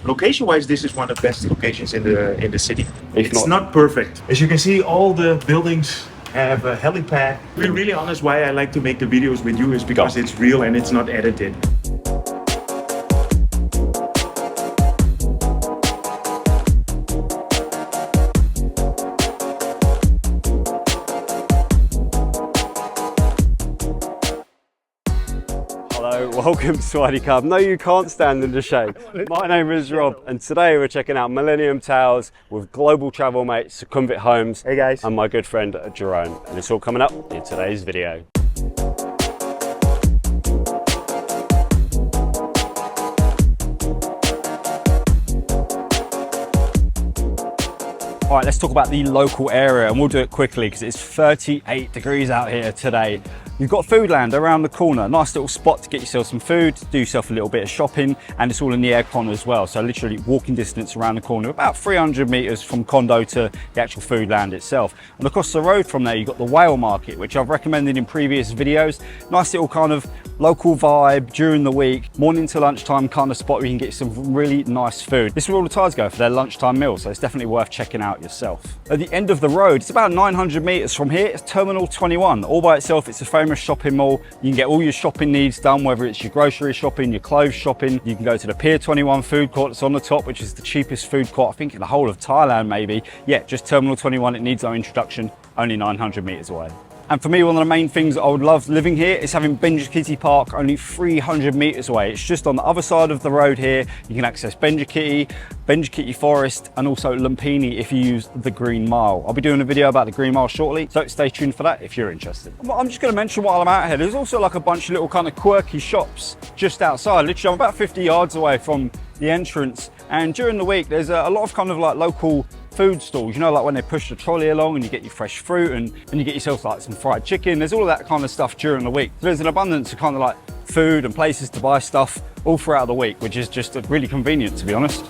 Location-wise, this is one of the best locations in the city. It's not perfect. As you can see, all the buildings have a helipad. To be really honest, why I like to make the videos with you is because it's real and it's not edited. Welcome to Swaddy Cub. No, you can't stand in the shade. My name is Rob, and today we're checking out Millennium Towers with global travel mate Sukhumvit Homes. Hey guys. And my good friend Jerome. And it's all coming up in today's video. All right, let's talk about the local area, and we'll do it quickly because it's 38 degrees out here today. You've got Foodland around the corner, nice little spot to get yourself some food, do yourself a little bit of shopping, and it's all in the aircon as well. So literally walking distance around the corner, about 300 meters from Condo to the actual Foodland itself. And across the road from there, you've got the whale market, which I've recommended in previous videos. Nice little kind of local vibe during the week, morning to lunchtime kind of spot where you can get some really nice food. This is where all the Thais go for their lunchtime meal, so it's definitely worth checking out yourself. At the end of the road, it's about 900 meters from here, it's Terminal 21. All by itself, it's a famous shopping mall. You can get all your shopping needs done, whether it's your grocery shopping, your clothes shopping. You can go to the Pier 21 food court that's on the top, which is the cheapest food court, I think, in the whole of Thailand, maybe. Yeah, just Terminal 21, it needs no introduction, only 900 meters away. And for me, one of the main things I would love living here is having Bangkok Park only 300 meters away. It's just on the other side of the road here. You can access Bangkok Forest, and also Lumpini if you use the Green Mile. I'll be doing a video about the Green Mile shortly, so stay tuned for that if you're interested. I'm just gonna mention while I'm out here, there's also like a bunch of little kind of quirky shops just outside. Literally, I'm about 50 yards away from the entrance. And during the week, there's a lot of kind of like local food stalls, you know, like when they push the trolley along and you get your fresh fruit and you get yourself like some fried chicken. There's all of that kind of stuff during the week. So there's an abundance of kind of like food and places to buy stuff all throughout the week, which is just really convenient, to be honest.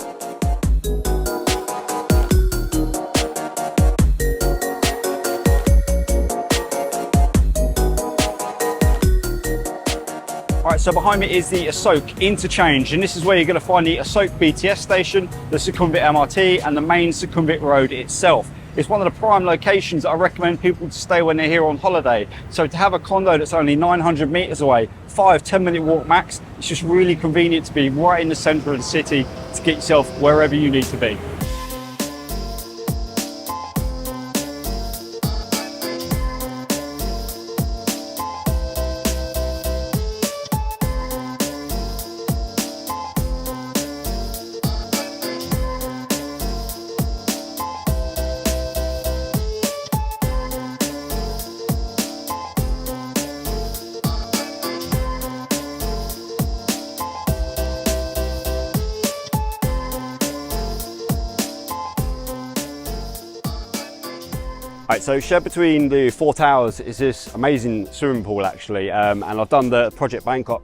Alright, so behind me is the Asoke interchange, and this is where you're going to find the Asoke BTS station, the Sukhumvit MRT, and the main Sukhumvit road itself. It's one of the prime locations that I recommend people to stay when they're here on holiday. So to have a condo that's only 900 meters away, 5-10 minute walk max, it's just really convenient to be right in the center of the city to get yourself wherever you need to be. Right, so shared between the four towers is this amazing swimming pool actually, and I've done the ProjectBangkok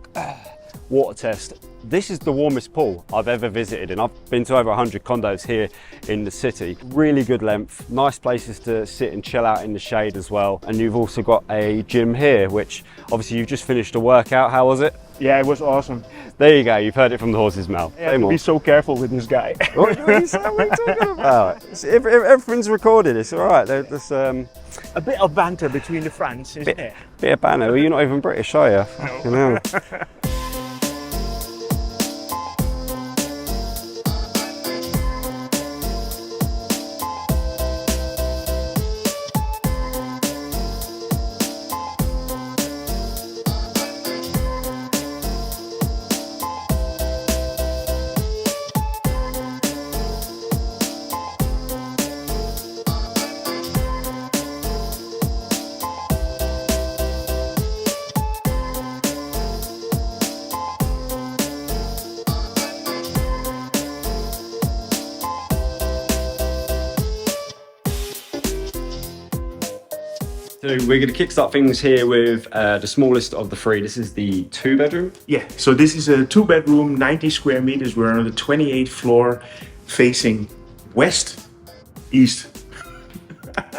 water test. This is the warmest pool I've ever visited, and I've been to over 100 condos here in the city. Really good length, nice places to sit and chill out in the shade as well. And you've also got a gym here, which obviously you've just finished a workout. How was it? Yeah, it was awesome. There you go, you've heard it from the horse's mouth. Yeah, be so careful with this guy. What are you talking about? Everything's recorded, it's all right. There's a bit of banter between the friends, isn't it? Bit of banter. Well, you're not even British, are you? No. You know. So we're going to kickstart things here with the smallest of the three. This is the 2-bedroom. Yeah, so this is a 2-bedroom, 90 square meters. We're on the 28th floor, facing west, east.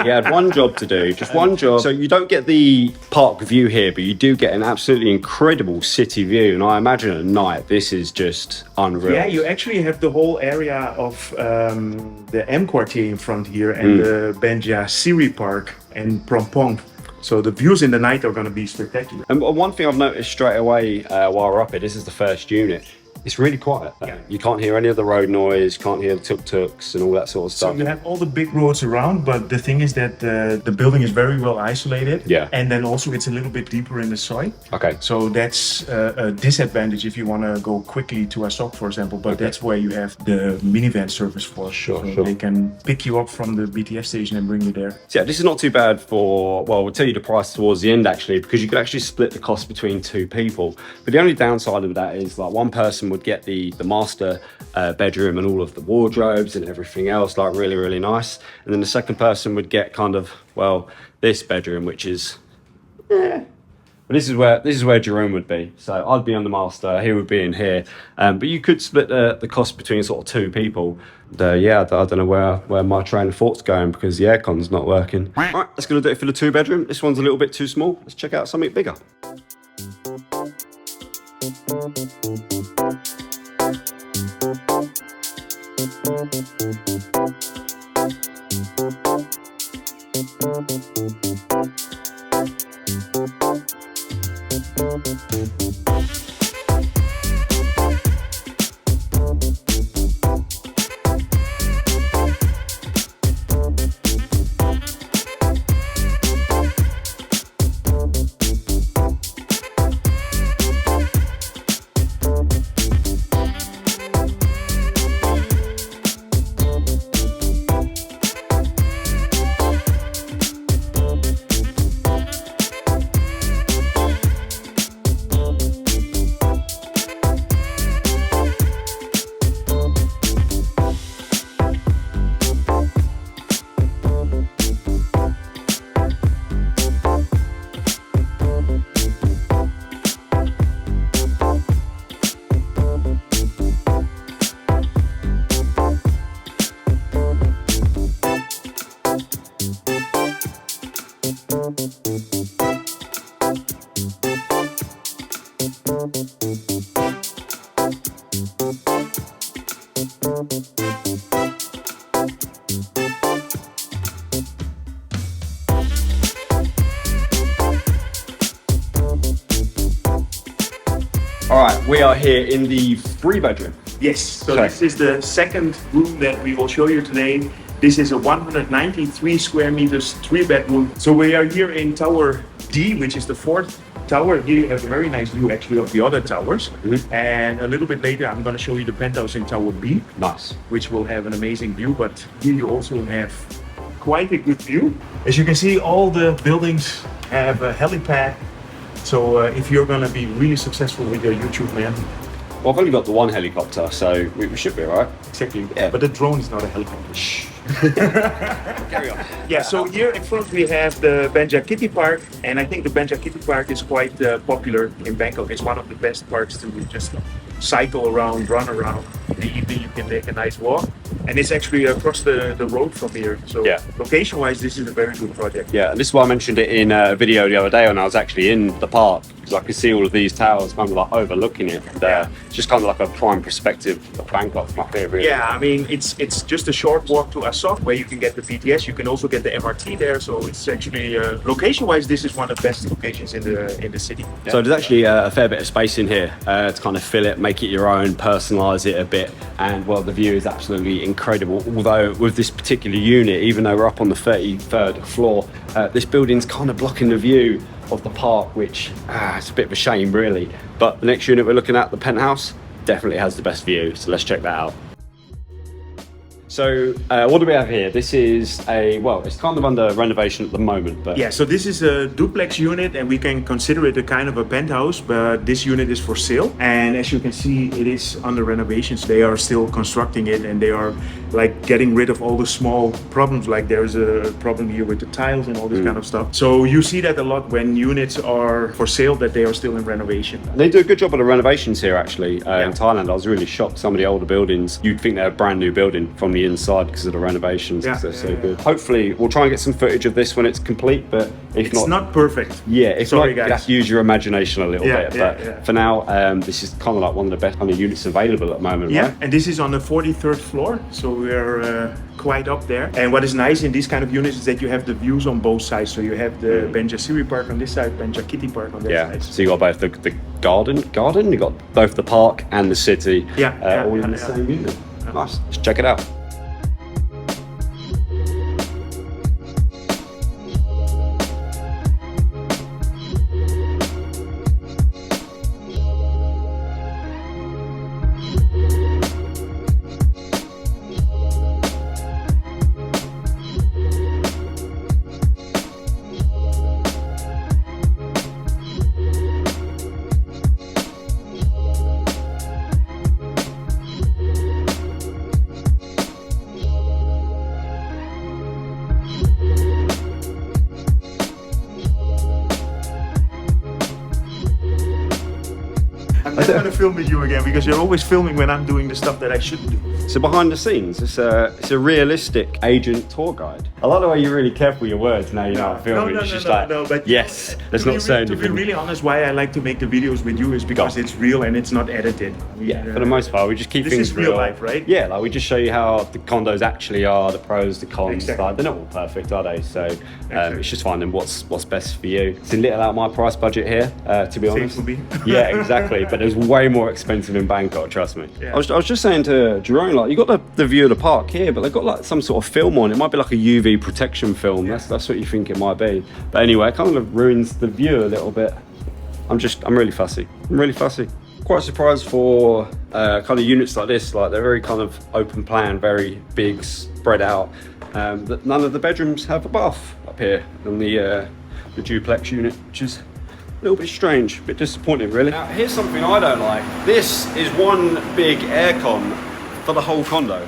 He had one job to do, just one job. So you don't get the park view here, but you do get an absolutely incredible city view. And I imagine at night, this is just unreal. Yeah, you actually have the whole area of the M Quartier in front here and the Banja Siri Park and Phrom. So the views in the night are going to be spectacular. And one thing I've noticed straight away while we're up here, this is the first unit. It's really quiet. Yeah. You can't hear any of the road noise, can't hear the tuk-tuks and all that sort of stuff. So you have all the big roads around, but the thing is that the building is very well isolated. Yeah. And then also it's a little bit deeper in the Soi. Okay. So that's a disadvantage if you want to go quickly to Asoke, for example. But that's where you have the minivan service for. Sure. They can pick you up from the BTS station and bring you there. So yeah, this is not too bad for, well, we'll tell you the price towards the end actually, because you could actually split the cost between two people. But the only downside of that is like one person would get the master bedroom and all of the wardrobes and everything else, like really, really nice. And then the second person would get kind of, well, this bedroom, which is, but this is where Jerome would be. So I'd be on the master, he would be in here. But you could split the cost between sort of two people. Yeah, I don't know where my train of thought's going because the aircon's not working. All right, that's gonna do it for the two bedroom. This one's a little bit too small. Let's check out something bigger. All right, we are here in the 3-bedroom. Yes, so this is the second room that we will show you today. This is a 193 square meters 3-bedroom. So we are here in Tower D, which is the 4th tower. Here you have a very nice view actually of the other towers. And a little bit later I'm going to show you the penthouse in Tower B. Nice. Which will have an amazing view, but here you also have quite a good view. As you can see, all the buildings have a helipad. So if you're going to be really successful with your YouTube, man. Well, I've only got the one helicopter, so we should be all right. Exactly. Yeah. But the drone is not a helicopter. Shh. Carry on. Yeah, so here in front we have the Banja Kitty Park, and I think the Banja Kitty Park is quite popular in Bangkok. It's one of the best parks to just cycle around, run around. In the evening you can take a nice walk, and it's actually across the road from here. So yeah, location-wise, this is a very good project. Yeah, and this is why I mentioned it in a video the other day when I was actually in the park, because I could see all of these towers kind of like overlooking it. And, it's just kind of like a prime perspective of Bangkok from up here, really. Yeah, I mean, it's just a short walk to Asoke where you can get the BTS. You can also get the MRT there, so it's actually location-wise, this is one of the best locations in the city. Yeah. So there's actually a fair bit of space in here to kind of fill it, make it your own, personalise it a bit, and well, the view is absolutely incredible. Although with this particular unit, even though we're up on the 33rd floor, this building's kind of blocking the view of the park, which it's a bit of a shame really. But the next unit we're looking at, the penthouse, definitely has the best view, so let's check that out. So what do we have here? This is it's kind of under renovation at the moment, but yeah, so this is a duplex unit and we can consider it a kind of a penthouse, but this unit is for sale. And as you can see, it is under renovations. They are still constructing it and they are like getting rid of all the small problems, like there's a problem here with the tiles and all this kind of stuff. So you see that a lot when units are for sale, that they are still in renovation. They do a good job of the renovations here actually in Thailand. I was really shocked. Some of the older buildings, you'd think they're a brand new building from the the inside because of the renovations, because Yeah, they're so good. Hopefully, we'll try and get some footage of this when it's complete, but if It's not perfect. yeah, if Sorry, not, you guys. have to use your imagination a little bit. But yeah. for now, this is kind of like one of the best kind of units available at the moment, Yeah, right? and this is on the 43rd floor, so we're quite up there. And what is nice in these kind of units is that you have the views on both sides. So you have the Benjasiri Park on this side, Benjakiti Park on that Yeah, side. so you got both the garden, you got both the park and the city, all in the same unit. Nice, let's check it out. I'm not going to film with you again because you're always filming when I'm doing the stuff that I shouldn't do. So behind the scenes, it's a realistic agent tour guide. I like the way you're really careful with your words now you know I'm filming. It's just like, but yes, let's not say to be anything. really honest, why I like to make the videos with you is because it's real and it's not edited. Yeah, for the most part, we just keep This things is real life, right? Yeah, like we just show you how the condos actually are, the pros, the cons. Exactly. Like, they're not all perfect, are they? So it's just finding what's best for you. It's a little out of my price budget here, to be honest. Same for me. Yeah, exactly. But there's way more expensive in Bangkok, trust me. Yeah. I was just saying to Jerome, like, you got the view of the park here, but they've got like some sort of film on. It might be like a UV protection film. That's what you think it might be. But anyway, it kind of ruins the view a little bit. I'm really fussy. Quite surprised for kind of units like this. Like, they're very kind of open plan, very big, spread out. That none of the bedrooms have a bath up here in the duplex unit, which is a little bit strange, a bit disappointing really. Now here's something I don't like. This is one big aircon for the whole condo.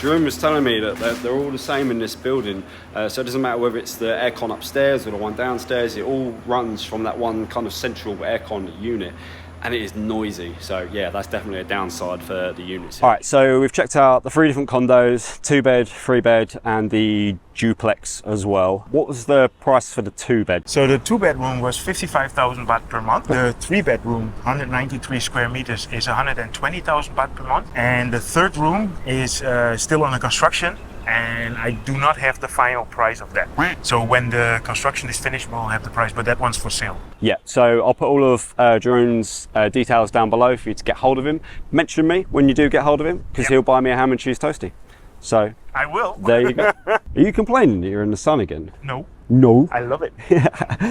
Jerome was telling me that they're all the same in this building, so it doesn't matter whether it's the aircon upstairs or the one downstairs, it all runs from that one kind of central aircon unit. And it is noisy, so yeah, that's definitely a downside for the units. All right, so we've checked out the 3 different condos, 2-bed, 3-bed, and the duplex as well. What was the price for the 2-bed? So the 2-bedroom was 55,000 baht per month. The 3-bedroom, 193 square meters, is 120,000 baht per month. And the 3rd room is still under construction. And I do not have the final price of that. So when the construction is finished, we'll have the price, but that one's for sale. Yeah, so I'll put all of Jeroen's details down below for you to get hold of him. Mention me when you do get hold of him, because he'll buy me a ham and cheese toastie. So I will. there you go. Are you complaining that you're in the sun again? No. No. I love it.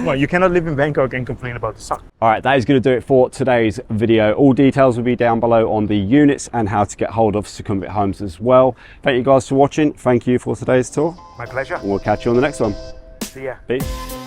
Well, you cannot live in Bangkok and complain about the sun. All right, that is going to do it for today's video. All details will be down below on the units and how to get hold of Sukhumvit Homes as well. Thank you guys for watching. Thank you for today's tour. My pleasure. And we'll catch you on the next one. See ya. Peace.